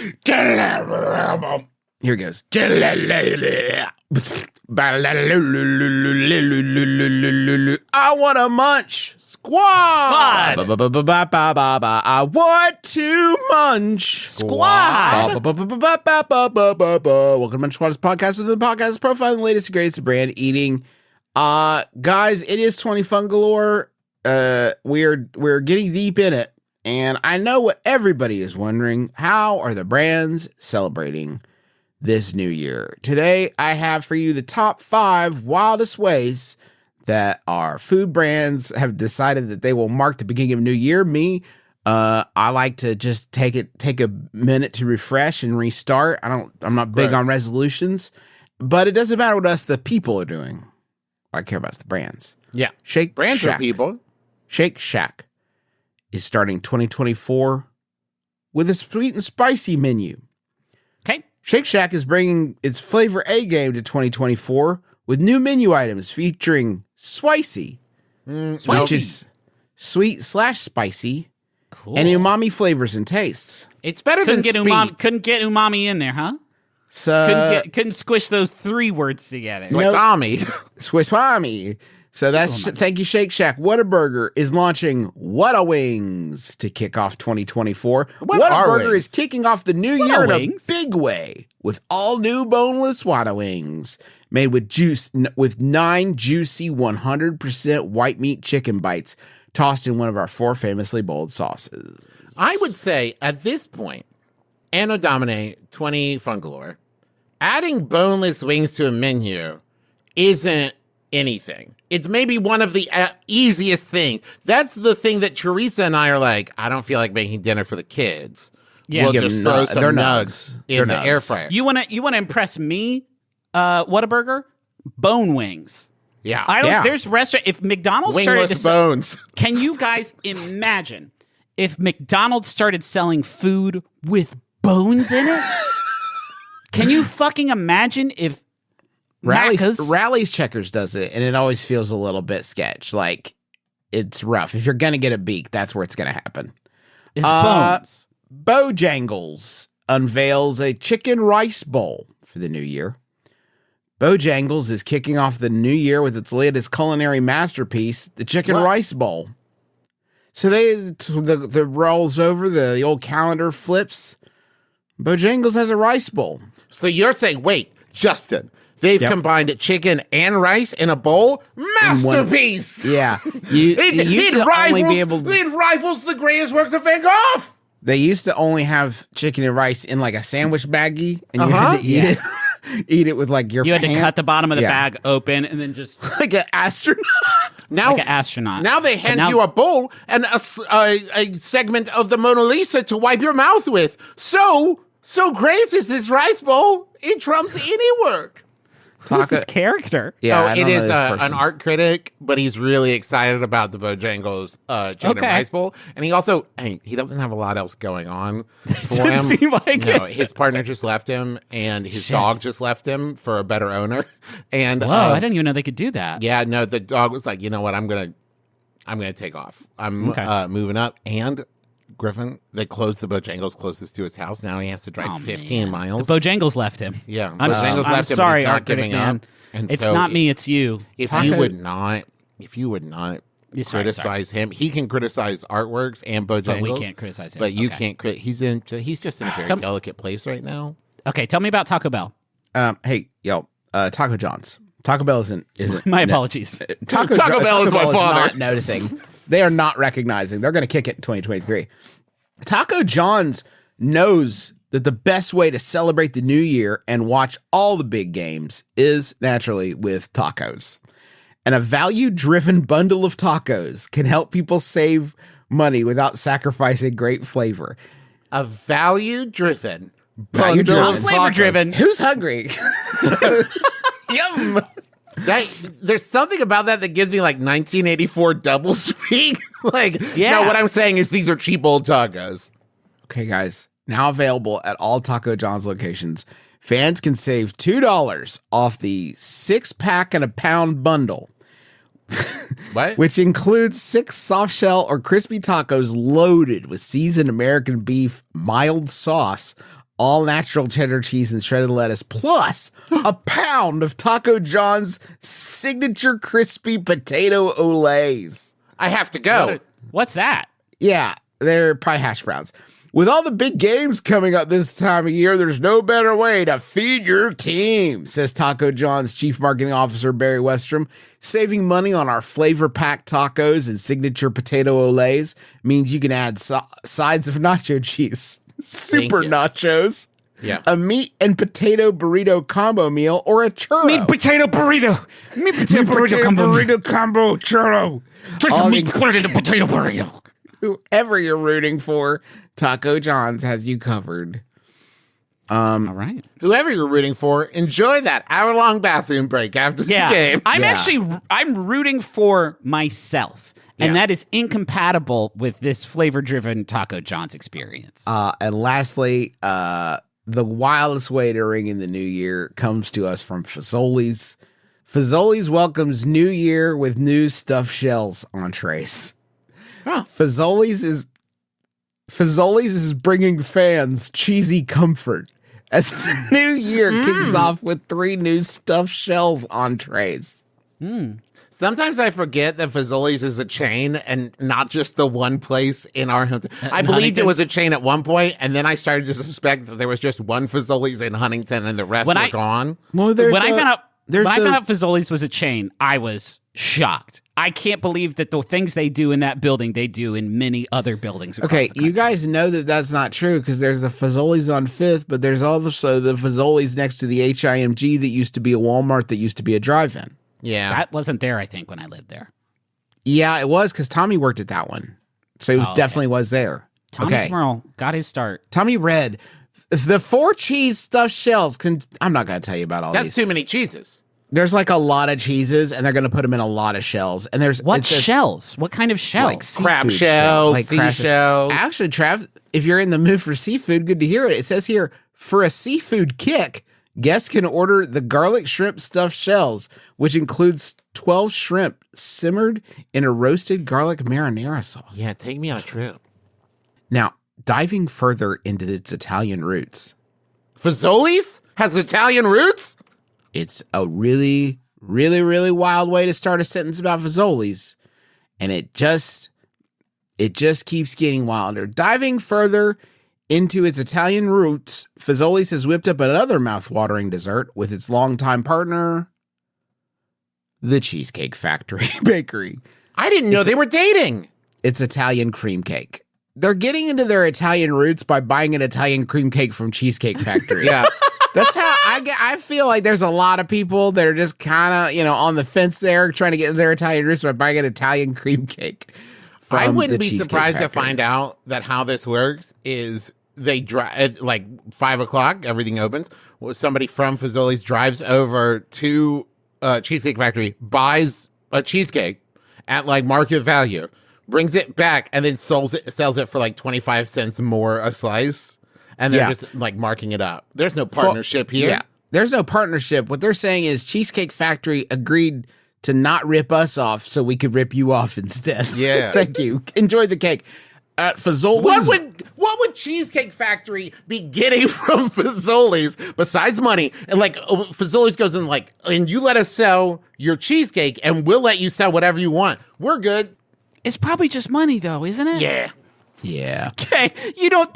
Here it goes. I want a munch. Squad. I want to munch. Squad. Welcome to Munch Squad's podcast. The podcast is profiling the latest and greatest brand eating. Guys, it is 20 Fun Galore. We're getting deep in it, and I know what everybody is wondering. How are the brands celebrating this new year? Today, I have for you the top 5 wildest ways that our food brands have decided that they will mark the beginning of new year. I like to just take a minute to refresh and restart. I'm not big on resolutions, but it doesn't matter what us, the people, are doing. What I care about is the brands. Yeah. Brands are people. Shake Shack is starting 2024 with a sweet and spicy menu. Okay. Shake Shack is bringing its flavor A game to 2024 with new menu items featuring Swicy, which is sweet/spicy, cool, and umami flavors and tastes. It's better than umami. Couldn't get umami in there, huh? So couldn't squish those 3 words together. Swissami. So thank you, Shake Shack. Whataburger is launching Whata Wings to kick off 2024. Whataburger is kicking off the new year in a big way with all new boneless Whata Wings made with 9 juicy 100% white meat chicken bites tossed in one of our 4 famously bold sauces. I would say at this point, Anno Domini 20 Fun Galore, adding boneless wings to a menu isn't anything. It's maybe one of the easiest things. That's the thing that Teresa and I are like, I don't feel like making dinner for the kids. Yeah, we'll just throw some nugs in the air fryer. You want to impress me? Whataburger? Bone wings. Yeah. There's restaurant. If McDonald's Wingless started bones. Can you guys imagine if McDonald's started selling food with bones in it? Can you fucking imagine if Rally's Checkers does it, and it always feels a little bit sketch. Like, it's rough. If you're going to get a beak, that's where it's going to happen. It's bones. Bojangles unveils a chicken rice bowl for the new year. Bojangles is kicking off the new year with its latest culinary masterpiece, the chicken rice bowl. So the rolls over, the old calendar flips. Bojangles has a rice bowl. So you're saying, wait, Justin, they've combined chicken and rice in a bowl? Masterpiece! Yeah. It rivals the greatest works of Van Gogh! They used to only have chicken and rice in like a sandwich baggie, and you had to eat it with like your had to cut the bottom of the bag open and then just like an astronaut. Like an astronaut. Now they hand you a bowl and a segment of the Mona Lisa to wipe your mouth with. So great is this rice bowl, it trumps any work. Who's this character? Yeah, it is an art critic, but he's really excited about the Bojangles chicken and rice bowl. And he also, he doesn't have a lot else going on for him. Seem like it. His partner just left him, and his dog just left him for a better owner. And I didn't even know they could do that. Yeah, no, the dog was like, you know what, I'm gonna take off. I'm moving up. And Griffin, they closed the Bojangles closest to his house. Now he has to drive 15 miles. The Bojangles left him. Yeah, I'm sorry, art critic man. And it's not me, it's you. If you would not criticize him, he can criticize artworks and Bojangles. But we can't criticize him. But you can't. He's just in a very delicate place right now. Okay, tell me about Taco Bell. Hey, Taco John's. Taco Bell isn't. My apologies. Taco Bell is my father. Not noticing. They are not recognizing. They're going to kick it in 2023. Taco John's knows that the best way to celebrate the new year and watch all the big games is naturally with tacos. And a value-driven bundle of tacos can help people save money without sacrificing great flavor. A value-driven bundle of tacos. Flavor-driven. Who's hungry? Yum. There's something about that gives me like 1984 double speak. No, what I'm saying is these are cheap old tacos. Okay, guys. Now available at all Taco John's locations. Fans can save $2 off the 6-pack and a pound bundle. What? Which includes 6 soft shell or crispy tacos loaded with seasoned American beef mild sauce all natural cheddar cheese and shredded lettuce, plus a pound of Taco John's signature crispy potato olays. I have to go. What's that? Yeah, they're probably hash browns. With all the big games coming up this time of year, there's no better way to feed your team, says Taco John's Chief Marketing Officer Barry Westrom. Saving money on our flavor-packed tacos and signature potato olays means you can add sides of nacho cheese, super nachos, a meat and potato burrito combo meal, or a churro. Meat potato burrito. Meat potato burrito combo. Burrito combo churro. Meat potato burrito. Whoever you're rooting for, Taco John's has you covered. All right. Whoever you're rooting for, enjoy that hour-long bathroom break after the game. I'm rooting for myself. And that is incompatible with this flavor-driven Taco John's experience. And lastly, the wildest way to ring in the new year comes to us from Fazoli's. Fazoli's welcomes New Year with new stuffed shells entrees. Huh. Fazoli's is bringing fans cheesy comfort as the new year kicks off with 3 new stuffed shells entrees. Sometimes I forget that Fazoli's is a chain and not just the one place in our hometown. I believed it was a chain at one point, and then I started to suspect that there was just one Fazoli's in Huntington and the rest were gone. Well, when I found out Fazoli's was a chain, I was shocked. I can't believe that the things they do in that building, they do in many other buildings across the country. You guys know that that's not true because there's the Fazoli's on 5th, but there's also the Fazoli's next to the HIMG that used to be a Walmart that used to be a drive-in. Yeah. That wasn't there, I think, when I lived there. Yeah, it was because Tommy worked at that one. So he definitely was there. Tommy Smurl got his start. Tommy Red. The 4 cheese stuffed shells I'm not going to tell you about all these. That's too many cheeses. There's like a lot of cheeses, and they're going to put them in a lot of shells. And there's shells? What kind of shells? Like crab shells, like seashells. Actually, Trav, if you're in the mood for seafood, good to hear it. It says here, for a seafood kick, guests can order the garlic shrimp stuffed shells, which includes 12 shrimp simmered in a roasted garlic marinara sauce. Yeah, take me on a trip. Now, diving further into its Italian roots. Fazoli's has Italian roots? It's a really, really, really wild way to start a sentence about Fazoli's. And it just keeps getting wilder. Diving further into its Italian roots, Fazoli's has whipped up another mouth-watering dessert with its longtime partner, the Cheesecake Factory Bakery. I didn't know they were dating. It's Italian cream cake. They're getting into their Italian roots by buying an Italian cream cake from Cheesecake Factory. Yeah. That's how I feel like there's a lot of people that are just kind of, on the fence there trying to get into their Italian roots by buying an Italian cream cake. I wouldn't be surprised to find out that how this works is they drive like 5 o'clock, everything opens. Somebody from Fazoli's drives over to Cheesecake Factory, buys a cheesecake at like market value, brings it back, and then sells it for like 25 cents more a slice. And they're just like marking it up. There's no partnership here. Yeah, there's no partnership. What they're saying is Cheesecake Factory agreed to not rip us off so we could rip you off instead. Yeah. Thank you. Enjoy the cake. At Fazoli's. What would Cheesecake Factory be getting from Fazoli's besides money? And like Fazoli's goes in like, and you let us sell your cheesecake and we'll let you sell whatever you want. We're good. It's probably just money though, isn't it? Yeah. Yeah. Okay. You know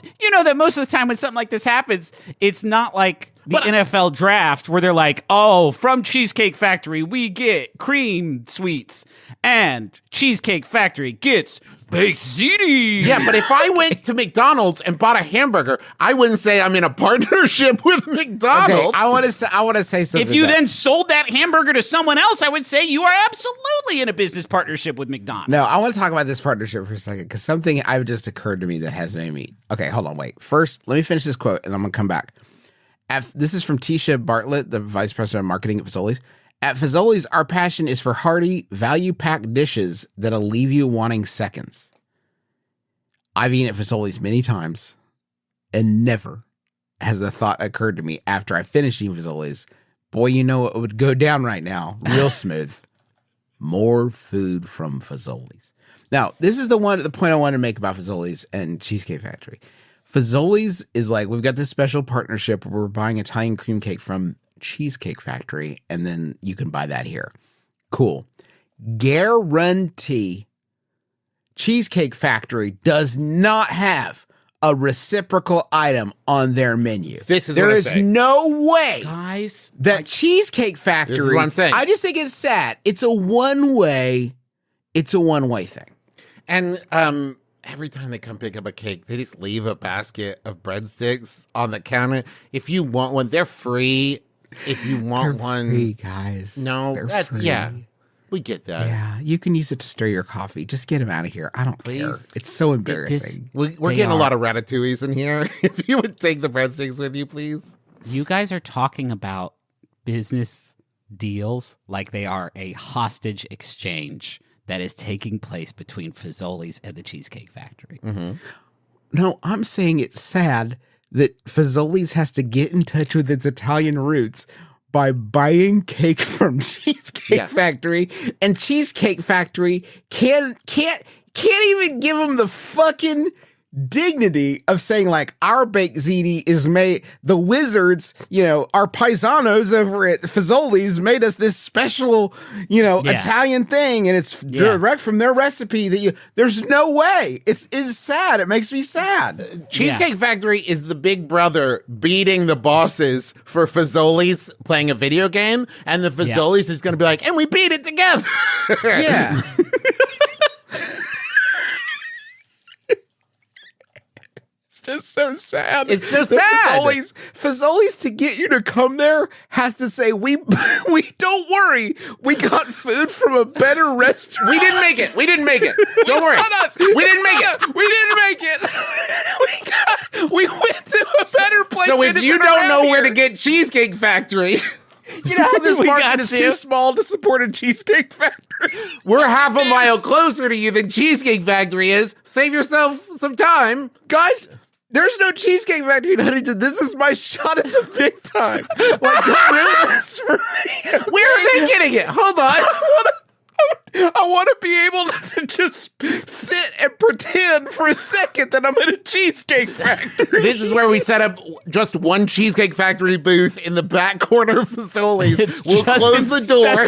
that most of the time when something like this happens, it's not like the NFL draft where they're like, oh, from Cheesecake Factory, we get cream sweets and Cheesecake Factory gets baked ziti. Yeah, but if I went to McDonald's and bought a hamburger, I wouldn't say I'm in a partnership with McDonald's. Okay, I want to say something. If you then sold that hamburger to someone else, I would say you are absolutely in a business partnership with McDonald's. No, I want to talk about this partnership for a second because something I've just occurred to me that has made me. Okay, hold on, wait. First, let me finish this quote and I'm going to come back. This is from Tisha Bartlett, the vice president of marketing at Fazoli's. At Fazoli's, our passion is for hearty, value-packed dishes that'll leave you wanting seconds. I've eaten at Fazoli's many times, and never has the thought occurred to me after I finished eating Fazoli's, boy, you know it would go down right now, real smooth. More food from Fazoli's. Now, this is the point I want to make about Fazoli's and Cheesecake Factory. Fazoli's is like, we've got this special partnership where we're buying Italian cream cake from Cheesecake Factory, and then you can buy that here. Cool. Guarantee Cheesecake Factory does not have a reciprocal item on their menu. There is no way, guys, that Cheesecake Factory. This is what I'm saying. I just think it's sad. It's a one-way thing. And every time they come pick up a cake, they just leave a basket of breadsticks on the counter. If you want one, they're free. If you want one, free, guys. No, they're free. Yeah, we get that. Yeah, you can use it to stir your coffee. Just get them out of here. I don't care. It's so embarrassing. We're getting a lot of ratatouilles in here. If you would take the breadsticks with you, please. You guys are talking about business deals like they are a hostage exchange that is taking place between Fazoli's and the Cheesecake Factory. Mm-hmm. No, I'm saying it's sad that Fazoli's has to get in touch with its Italian roots by buying cake from Cheesecake Factory, and Cheesecake Factory can't even give them the fucking dignity of saying, like, our baked ziti is made, the wizards, our paisanos over at Fazoli's made us this special, Italian thing, and it's direct from their recipe that there's no way. It's sad. It makes me sad. Cheesecake Factory is the big brother beating the bosses for Fazoli's playing a video game, and the Fazoli's is going to be like, and we beat it together. Yeah. Just so sad. It's so sad. Fazoli's to get you to come there has to say, we don't worry. We got food from a better restaurant. We didn't make it. Don't worry. Not us. We didn't make it. We didn't make it. We went to a better place. So if you don't know where to get Cheesecake Factory, you know how this market is too small to support a Cheesecake Factory. We're half a mile closer to you than Cheesecake Factory is. Save yourself some time. Guys, there's no Cheesecake Factory in Huntington. This is my shot at the big time. Like, don't ruin this for me. Where are they getting it? Hold on. I want to be able to just sit and pretend for a second that I'm in a Cheesecake Factory. This is where we set up just one Cheesecake Factory booth in the back corner of Fazoli's. We'll close the door.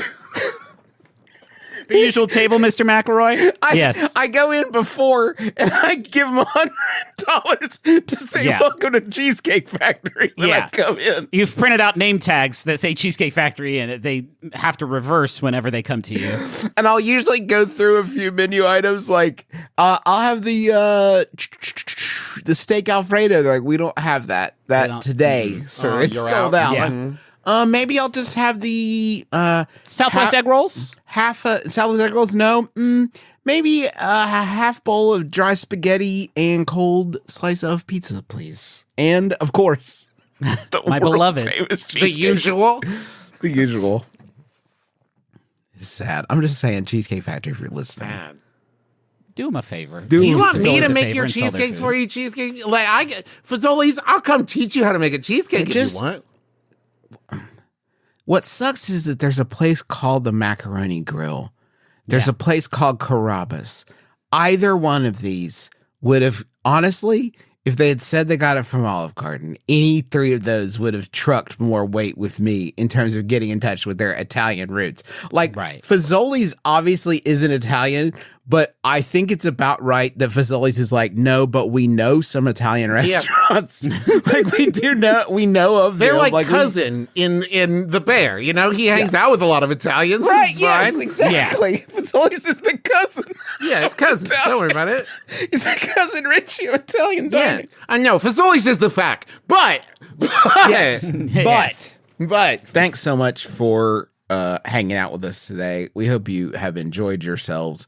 The usual table, Mr. McElroy? Yes. I go in before and I give them $100 to say welcome to Cheesecake Factory when I come in. You've printed out name tags that say Cheesecake Factory and they have to reverse whenever they come to you. And I'll usually go through a few menu items like I'll have the steak Alfredo. They're like, we don't have that today, sir. It's sold out. Yeah. Maybe I'll just have the Southwest egg rolls? Southwest egg rolls? No. Maybe a half bowl of dry spaghetti and cold slice of pizza, please. And, of course, my beloved. The usual. The usual. It's sad. I'm just saying, Cheesecake Factory, if you're listening. Sad. Do them a favor. Do you want me to make your cheesecakes for you? Cheesecake? Like, Fazoli's, I'll come teach you how to make a cheesecake if you want. What sucks is that there's a place called the Macaroni Grill. There's a place called Carrabba's. Either one of these would have, honestly, if they had said they got it from Olive Garden, any three of those would have trucked more weight with me in terms of getting in touch with their Italian roots. Like, Fazoli's obviously isn't Italian, but I think it's about right that Fazoli's is like, no, but we know some Italian restaurants. Like, we know of them. They're like cousin in The Bear. You know, he hangs out with a lot of Italians. Right, yes, exactly. Fazoli's is the cousin. Yeah, it's cousin. Don't worry about it. He's a cousin Richie of Italian dining. Yeah, I know. Fazoli's is the fact. But thanks so much for hanging out with us today. We hope you have enjoyed yourselves.